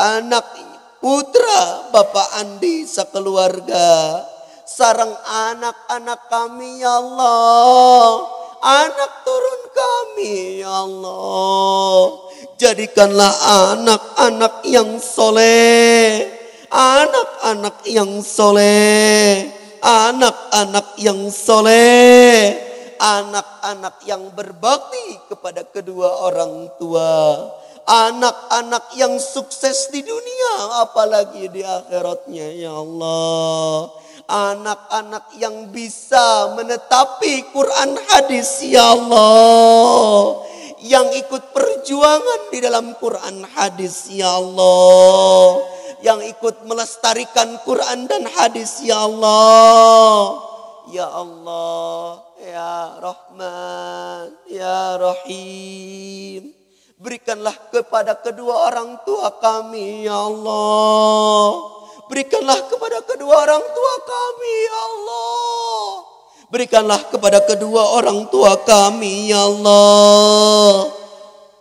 anak putra Bapak Andi sakeluarga sareng anak-anak kami, ya Allah. Anak turun kami, ya Allah. Jadikanlah anak-anak yang soleh. Anak-anak yang soleh. Anak-anak yang soleh. Anak-anak yang berbakti kepada kedua orang tua. Anak-anak yang sukses di dunia apalagi di akhiratnya, ya Allah. Anak-anak yang bisa menetapi Quran hadis, ya Allah. Yang ikut perjuangan di dalam Quran hadis, ya Allah. Yang ikut melestarikan Quran dan hadis, ya Allah. Ya Allah, ya Rahman, ya Rahim. Berikanlah kepada kedua orang tua kami, ya Allah. Berikanlah kepada kedua orang tua kami, ya Allah. Berikanlah kepada kedua orang tua kami, ya Allah.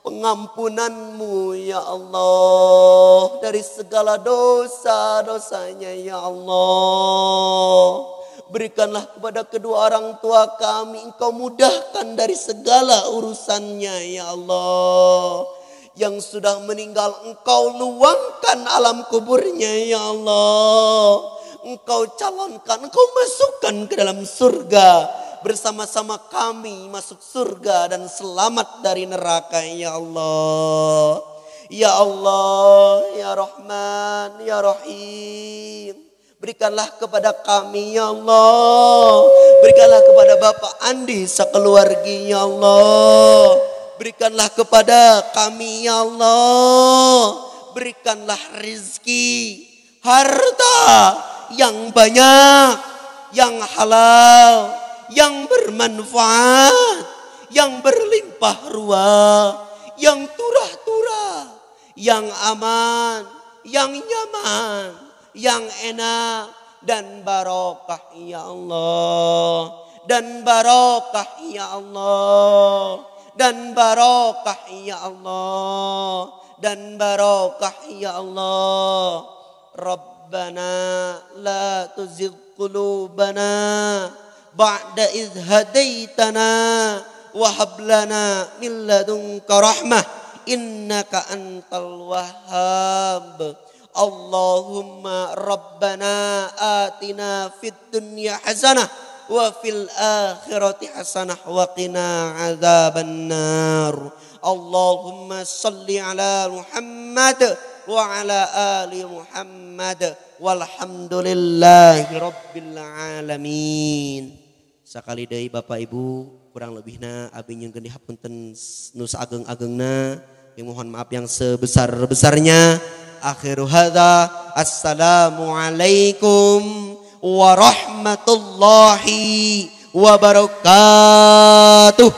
Pengampunanmu, ya Allah. Dari segala dosa-dosanya, ya Allah. Berikanlah kepada kedua orang tua kami, Engkau mudahkan dari segala urusannya, ya Allah. Yang sudah meninggal Engkau luangkan alam kuburnya, ya Allah. Engkau calonkan, Engkau masukkan ke dalam surga. Bersama-sama kami masuk surga dan selamat dari neraka, ya Allah. Ya Allah, ya Rahman, ya Rahim. Berikanlah kepada kami, ya Allah. Berikanlah kepada Bapak Andi sekeluarga, ya Allah. Berikanlah kepada kami, ya Allah. Berikanlah rizki, harta yang banyak, yang halal, yang bermanfaat, yang berlimpah ruah, yang turah-turah, yang aman, yang nyaman, yang enak dan barokah, ya Allah. dan barokah ya Allah, dan barokah ya Allah, dan barokah ya Allah. Rabbana la tuzigh qulubana ba'da idh hadaitana wa hab lana min ladunka rahmah innaka antal wahhab. Allahumma rabbana atina fid dunya hasanah wa fil akhirati hasanah wa qina adzabannar. Allahumma salli ala Muhammad wa ala ali Muhammad walhamdulillahi rabbil alamin. Sakali deui Bapak Ibu kurang lebihna abi nyengkeun dihapunten nu saageng-agengna, mohon maaf yang sebesar-besarnya. Akhiru hadza assalamualaikum warahmatullahi wabarakatuh.